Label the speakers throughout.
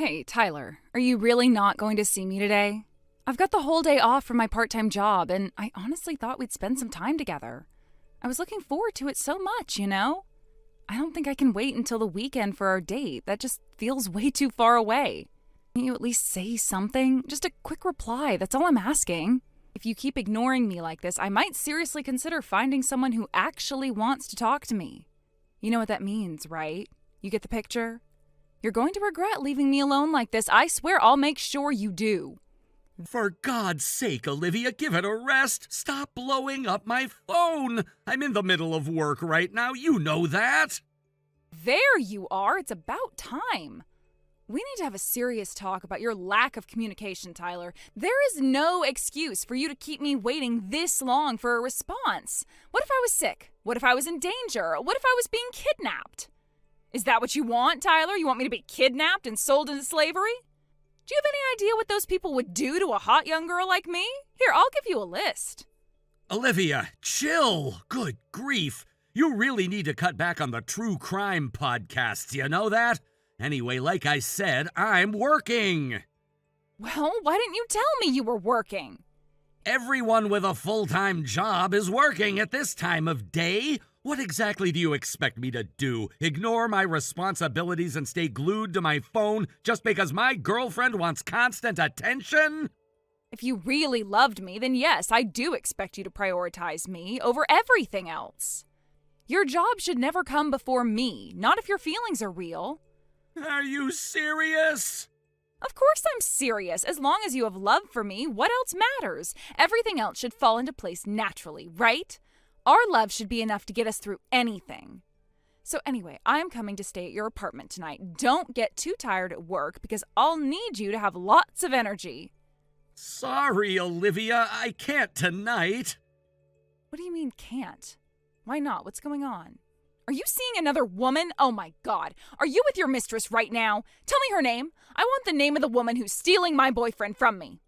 Speaker 1: Hey, Tyler, are you really not going to see me today? I've got the whole day off from my part-time job, and I honestly thought we'd spend some time together. I was looking forward to it so much, you know? I don't think I can wait until the weekend for our date. That just feels way too far away. Can't you at least say something? Just a quick reply, that's all I'm asking. If you keep ignoring me like this, I might seriously consider finding someone who actually wants to talk to me. You know what that means, right? You get the picture? You're going to regret leaving me alone like this. I swear I'll make sure you do.
Speaker 2: For God's sake, Olivia, give it a rest. Stop blowing up my phone. I'm in the middle of work right now. You know that.
Speaker 1: There you are. It's about time. We need to have a serious talk about your lack of communication, Tyler. There is no excuse for you to keep me waiting this long for a response. What if I was sick? What if I was in danger? What if I was being kidnapped? Is that what you want, Tyler? You want me to be kidnapped and sold into slavery? Do you have any idea what those people would do to a hot young girl like me? Here, I'll give you a list.
Speaker 2: Olivia, chill. Good grief. You really need to cut back on the true crime podcasts, you know that? Anyway, like I said, I'm working.
Speaker 1: Well, why didn't you tell me you were working?
Speaker 2: Everyone with a full-time job is working at this time of day. What exactly do you expect me to do? Ignore my responsibilities and stay glued to my phone just because my girlfriend wants constant attention?
Speaker 1: If you really loved me, then yes, I do expect you to prioritize me over everything else. Your job should never come before me, not if your feelings are real.
Speaker 2: Are you serious?
Speaker 1: Of course I'm serious. As long as you have love for me, what else matters? Everything else should fall into place naturally, right? Our love should be enough to get us through anything. So anyway, I'm coming to stay at your apartment tonight. Don't get too tired at work because I'll need you to have lots of energy.
Speaker 2: Sorry, Olivia, I can't tonight.
Speaker 1: What do you mean can't? Why not? What's going on? Are you seeing another woman? Oh my God. Are you with your mistress right now? Tell me her name. I want the name of the woman who's stealing my boyfriend from me.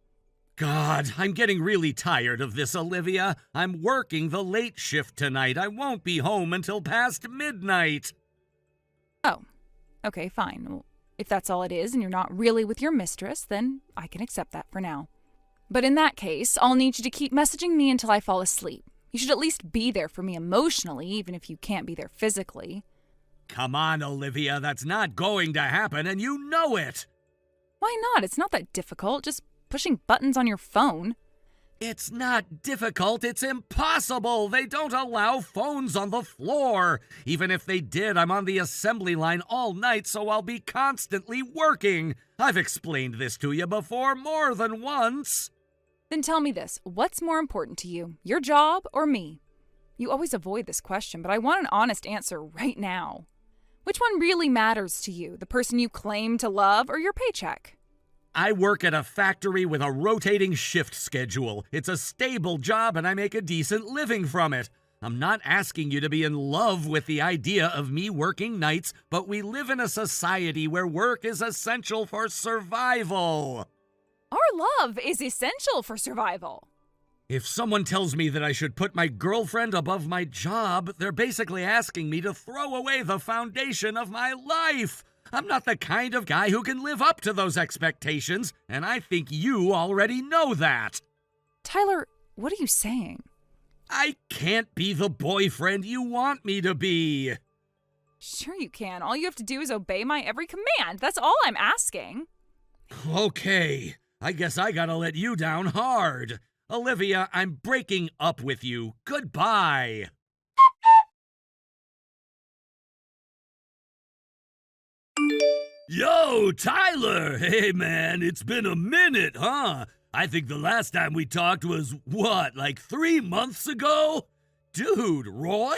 Speaker 2: God, I'm getting really tired of this, Olivia. I'm working the late shift tonight. I won't be home until past midnight.
Speaker 1: Oh, okay, fine. Well, if that's all it is and you're not really with your mistress, then I can accept that for now. But in that case, I'll need you to keep messaging me until I fall asleep. You should at least be there for me emotionally, even if you can't be there physically.
Speaker 2: Come on, Olivia, that's not going to happen, and you know it.
Speaker 1: Why not? It's not that difficult. Just pushing buttons on your phone.
Speaker 2: It's not difficult, it's impossible. They don't allow phones on the floor. Even if they did, I'm on the assembly line all night, so I'll be constantly working. I've explained this to you before more than once.
Speaker 1: Then tell me this, what's more important to you, your job or me? You always avoid this question, but I want an honest answer right now. Which one really matters to you, the person you claim to love or your paycheck?
Speaker 2: I work at a factory with a rotating shift schedule. It's a stable job and I make a decent living from it. I'm not asking you to be in love with the idea of me working nights, but we live in a society where work is essential for survival.
Speaker 1: Our love is essential for survival.
Speaker 2: If someone tells me that I should put my girlfriend above my job, they're basically asking me to throw away the foundation of my life. I'm not the kind of guy who can live up to those expectations, and I think you already know that.
Speaker 1: Tyler, what are you saying?
Speaker 2: I can't be the boyfriend you want me to be.
Speaker 1: Sure you can. All you have to do is obey my every command. That's all I'm asking.
Speaker 2: Okay, I guess I gotta let you down hard. Olivia, I'm breaking up with you. Goodbye. Yo, Tyler! Hey, man, it's been a minute, huh? I think the last time we talked was, like 3 months ago? Dude, Roy?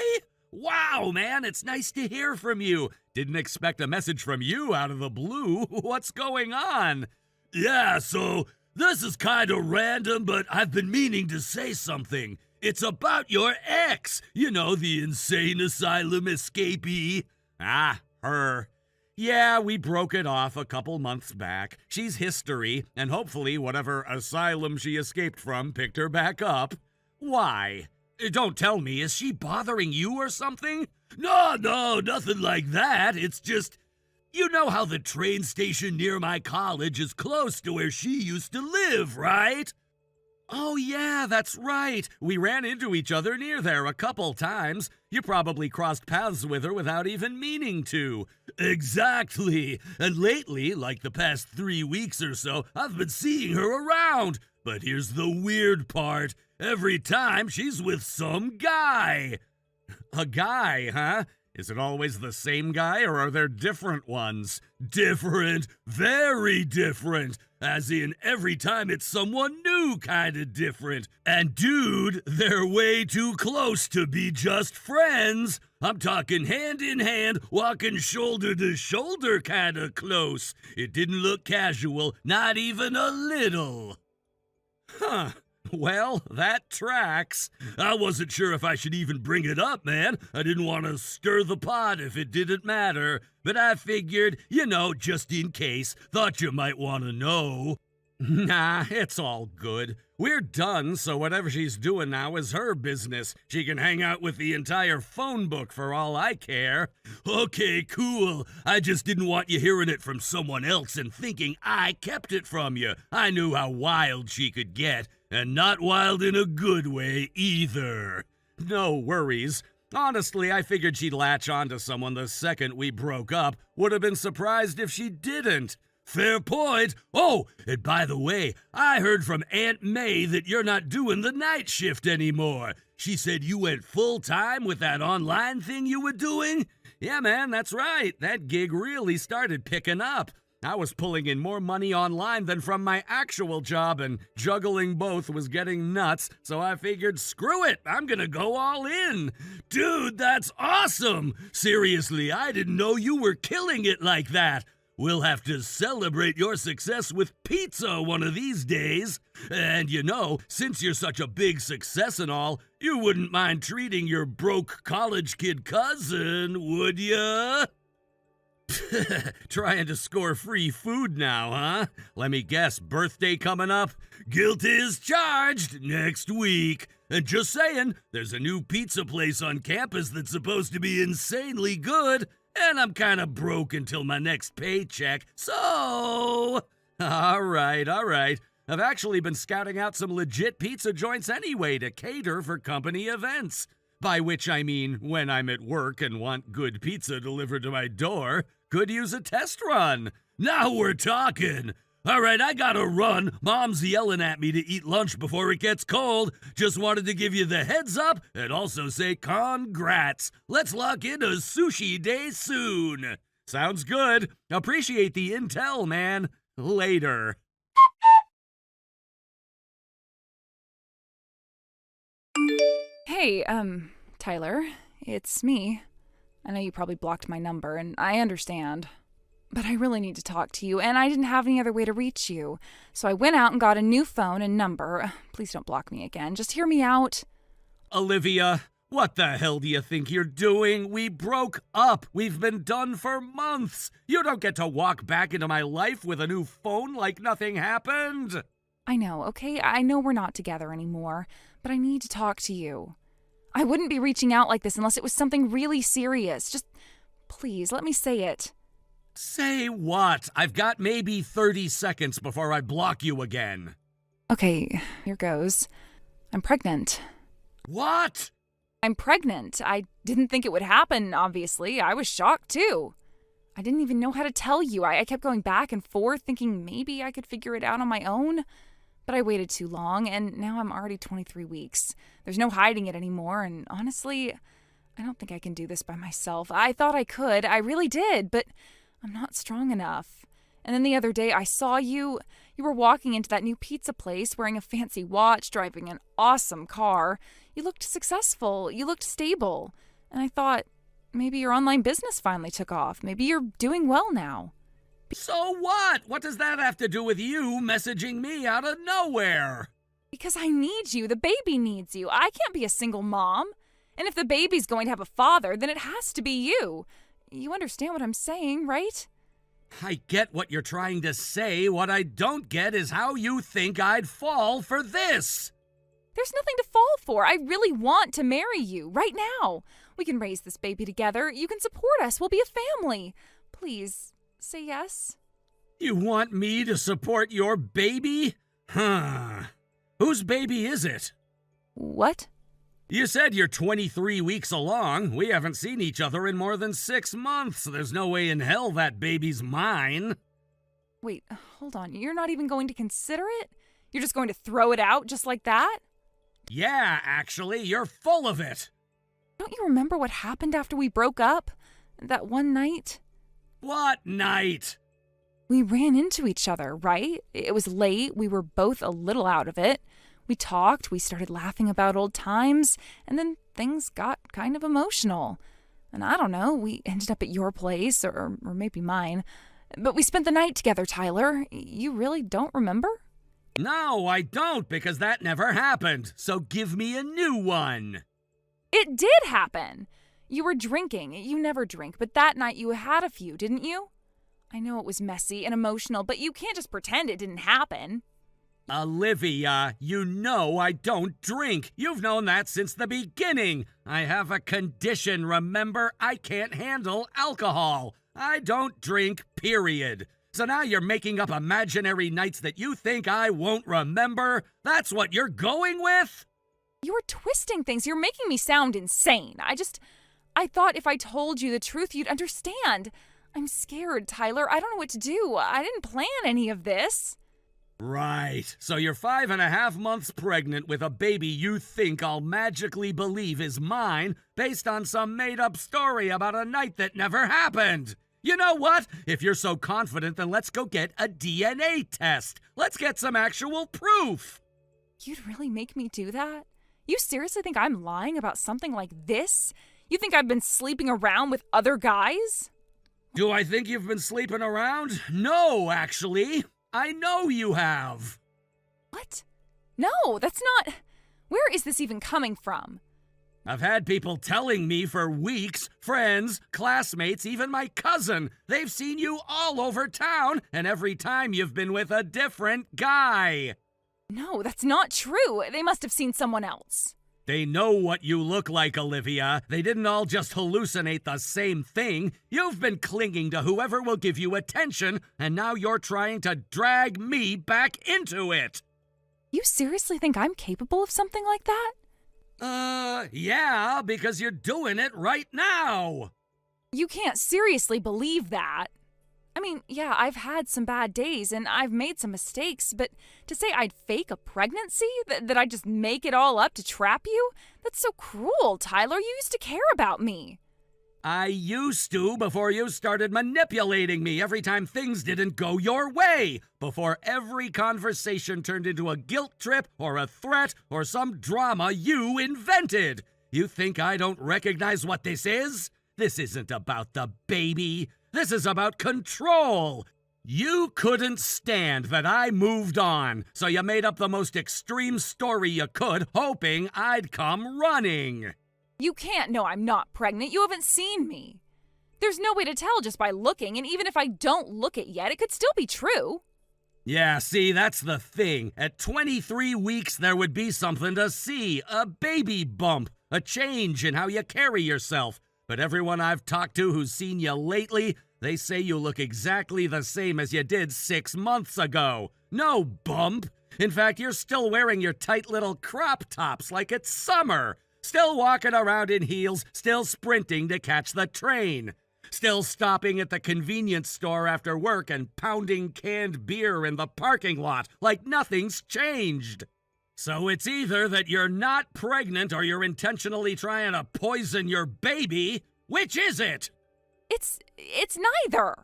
Speaker 2: Wow, man, it's nice to hear from you. Didn't expect a message from you out of the blue. What's going on? Yeah, so this is kind of random, but I've been meaning to say something. It's about your ex. You know, the insane asylum escapee. Ah, her. Yeah, we broke it off a couple months back. She's history, and hopefully whatever asylum she escaped from picked her back up. Why? Don't tell me, is she bothering you or something? No, nothing like that. It's just, You know how the train station near my college is close to where she used to live, right? Oh, yeah, that's right. We ran into each other near there a couple times. You probably crossed paths with her without even meaning to. Exactly. And lately, like the past 3 weeks or so, I've been seeing her around. But here's the weird part. Every time she's with some guy. A guy, huh? Is it always the same guy, or are there different ones? Different. Very different. As in, every time it's someone new kinda different. And dude, they're way too close to be just friends. I'm talking hand in hand, walking shoulder to shoulder kinda close. It didn't look casual, not even a little. Huh. Well, that tracks. I wasn't sure if I should even bring it up, man. I didn't want to stir the pot if it didn't matter. But I figured, just in case, thought you might want to know. Nah, it's all good. We're done, so whatever she's doing now is her business. She can hang out with the entire phone book for all I care. Okay, cool. I just didn't want you hearing it from someone else and thinking I kept it from you. I knew how wild she could get. And not wild in a good way, either. No worries. Honestly, I figured she'd latch onto someone the second we broke up. Would have been surprised if she didn't. Fair point. Oh, and by the way, I heard from Aunt May that you're not doing the night shift anymore. She said you went full-time with that online thing you were doing? Yeah, man, that's right. That gig really started picking up. I was pulling in more money online than from my actual job, and juggling both was getting nuts, so I figured, screw it, I'm gonna go all in. Dude, that's awesome! Seriously, I didn't know you were killing it like that. We'll have to celebrate your success with pizza one of these days. And since you're such a big success and all, you wouldn't mind treating your broke college kid cousin, would ya? Trying to score free food now, huh? Let me guess, birthday coming up? Guilt is charged next week. And just saying, there's a new pizza place on campus that's supposed to be insanely good, and I'm kind of broke until my next paycheck, so... All right. I've actually been scouting out some legit pizza joints anyway to cater for company events. By which I mean when I'm at work and want good pizza delivered to my door. Could use a test run. Now we're talking. All right, I gotta run. Mom's yelling at me to eat lunch before it gets cold. Just wanted to give you the heads up and also say congrats. Let's lock in a sushi day soon. Sounds good. Appreciate the intel, man. Later.
Speaker 1: Hey, Tyler, it's me. I know you probably blocked my number, and I understand. But I really need to talk to you, and I didn't have any other way to reach you. So I went out and got a new phone and number. Please don't block me again. Just hear me out.
Speaker 2: Olivia, what the hell do you think you're doing? We broke up. We've been done for months. You don't get to walk back into my life with a new phone like nothing happened.
Speaker 1: I know, okay? I know we're not together anymore, but I need to talk to you. I wouldn't be reaching out like this unless it was something really serious. Just, please, let me say it.
Speaker 2: Say what? I've got maybe 30 seconds before I block you again.
Speaker 1: Okay, here goes. I'm pregnant.
Speaker 2: What?
Speaker 1: I'm pregnant. I didn't think it would happen, obviously. I was shocked, too. I didn't even know how to tell you. I kept going back and forth, thinking maybe I could figure it out on my own. But I waited too long, and now I'm already 23 weeks. There's no hiding it anymore, and honestly, I don't think I can do this by myself. I thought I could. I really did, but I'm not strong enough. And then the other day, I saw you. You were walking into that new pizza place, wearing a fancy watch, driving an awesome car. You looked successful. You looked stable. And I thought, maybe your online business finally took off. Maybe you're doing well now.
Speaker 2: So what? What does that have to do with you messaging me out of nowhere?
Speaker 1: Because I need you. The baby needs you. I can't be a single mom. And if the baby's going to have a father, then it has to be you. You understand what I'm saying, right?
Speaker 2: I get what you're trying to say. What I don't get is how you think I'd fall for this.
Speaker 1: There's nothing to fall for. I really want to marry you right now. We can raise this baby together. You can support us. We'll be a family. Please, say yes.
Speaker 2: You want me to support your baby? Huh. Whose baby is it?
Speaker 1: What?
Speaker 2: You said you're 23 weeks along. We haven't seen each other in more than 6 months. There's no way in hell that baby's mine.
Speaker 1: Wait, hold on. You're not even going to consider it? You're just going to throw it out just like that?
Speaker 2: Yeah, actually, you're full of it.
Speaker 1: Don't you remember what happened after we broke up? That one night?
Speaker 2: What night?
Speaker 1: We ran into each other, right? It was late. We were both a little out of it. We talked, we started laughing about old times, and then things got kind of emotional. And I don't know, we ended up at your place, or maybe mine. But we spent the night together, Tyler. You really don't remember?
Speaker 2: No, I don't, because that never happened. So give me a new one.
Speaker 1: It did happen. You were drinking. You never drink, but that night you had a few, didn't you? I know it was messy and emotional, but you can't just pretend it didn't happen.
Speaker 2: Olivia, you know I don't drink. You've known that since the beginning. I have a condition, remember? I can't handle alcohol. I don't drink, period. So now you're making up imaginary nights that you think I won't remember? That's what you're going with?
Speaker 1: You're twisting things. You're making me sound insane. I thought if I told you the truth, you'd understand. I'm scared, Tyler. I don't know what to do. I didn't plan any of this.
Speaker 2: Right. So you're 5.5 months pregnant with a baby you think I'll magically believe is mine based on some made-up story about a night that never happened. You know what? If you're so confident, then let's go get a DNA test. Let's get some actual proof.
Speaker 1: You'd really make me do that? You seriously think I'm lying about something like this? You think I've been sleeping around with other guys?
Speaker 2: Do I think you've been sleeping around? No, actually. I know you have.
Speaker 1: What? No, that's not... Where is this even coming from?
Speaker 2: I've had people telling me for weeks, friends, classmates, even my cousin. They've seen you all over town, and every time you've been with a different guy.
Speaker 1: No, that's not true. They must have seen someone else.
Speaker 2: They know what you look like, Olivia. They didn't all just hallucinate the same thing. You've been clinging to whoever will give you attention, and now you're trying to drag me back into it.
Speaker 1: You seriously think I'm capable of something like that?
Speaker 2: Yeah, because you're doing it right now.
Speaker 1: You can't seriously believe that. I mean, yeah, I've had some bad days and I've made some mistakes, but to say I'd fake a pregnancy, that I'd just make it all up to trap you, that's so cruel, Tyler. You used to care about me.
Speaker 2: I used to before you started manipulating me every time things didn't go your way. Before every conversation turned into a guilt trip or a threat or some drama you invented. You think I don't recognize what this is? This isn't about the baby. This is about control. You couldn't stand that I moved on, so you made up the most extreme story you could, hoping I'd come running.
Speaker 1: You can't know I'm not pregnant. You haven't seen me. There's no way to tell just by looking, and even if I don't look it yet, it could still be true.
Speaker 2: Yeah, see, that's the thing. At 23 weeks, there would be something to see. A baby bump. A change in how you carry yourself. But everyone I've talked to who's seen you lately, they say you look exactly the same as you did 6 months ago. No bump. In fact, you're still wearing your tight little crop tops like it's summer. Still walking around in heels, still sprinting to catch the train. Still stopping at the convenience store after work and pounding canned beer in the parking lot like nothing's changed. So it's either that you're not pregnant or you're intentionally trying to poison your baby. Which is it?
Speaker 1: It's neither.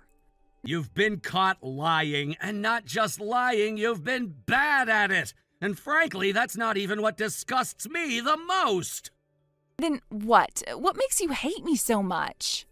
Speaker 2: You've been caught lying, and not just lying, you've been bad at it. And frankly, that's not even what disgusts me the most.
Speaker 1: Then what? What makes you hate me so much?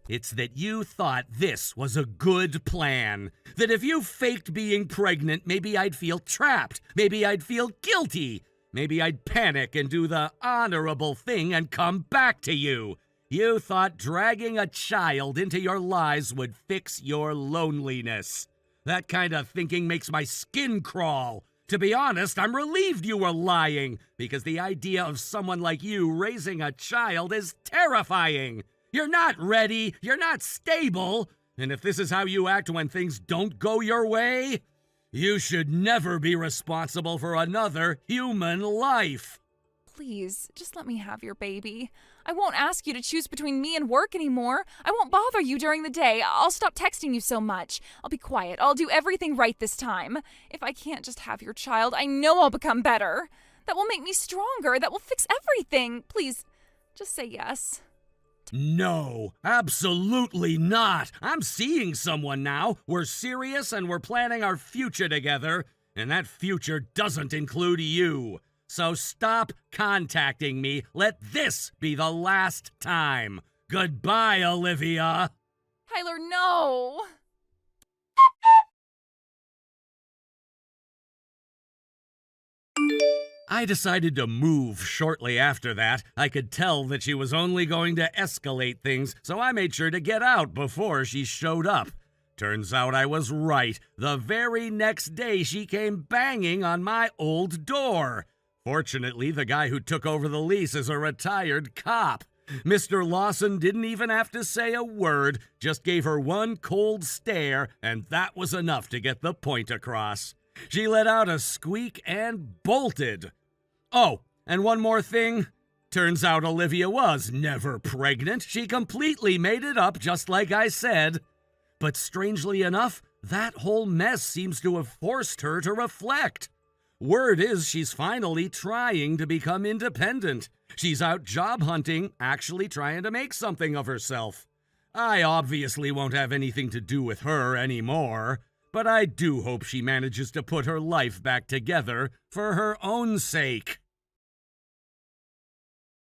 Speaker 2: It's that you thought this was a good plan. That if you faked being pregnant, maybe I'd feel trapped. Maybe I'd feel guilty. Maybe I'd panic and do the honorable thing and come back to you. You thought dragging a child into your lives would fix your loneliness. That kind of thinking makes my skin crawl. To be honest, I'm relieved you were lying, because the idea of someone like you raising a child is terrifying. You're not ready, you're not stable, And if this is how you act when things don't go your way, you should never be responsible for another human life.
Speaker 1: Please, just let me have your baby. I won't ask you to choose between me and work anymore. I won't bother you during the day. I'll stop texting you so much. I'll be quiet. I'll do everything right this time. If I can't just have your child, I know I'll become better. That will make me stronger. That will fix everything. Please, just say yes.
Speaker 2: No, absolutely not. I'm seeing someone now. We're serious and we're planning our future together. And that future doesn't include you. So stop contacting me. Let this be the last time. Goodbye, Olivia.
Speaker 1: Tyler, no.
Speaker 2: I decided to move shortly after that. I could tell that she was only going to escalate things, so I made sure to get out before she showed up. Turns out I was right. The very next day, she came banging on my old door. Fortunately, the guy who took over the lease is a retired cop. Mr. Lawson didn't even have to say a word, just gave her one cold stare, and that was enough to get the point across. She let out a squeak and bolted. Oh, and one more thing. Turns out Olivia was never pregnant. She completely made it up, just like I said. But strangely enough, that whole mess seems to have forced her to reflect. Word is she's finally trying to become independent. She's out job hunting, actually trying to make something of herself. I obviously won't have anything to do with her anymore, but I do hope she manages to put her life back together for her own sake.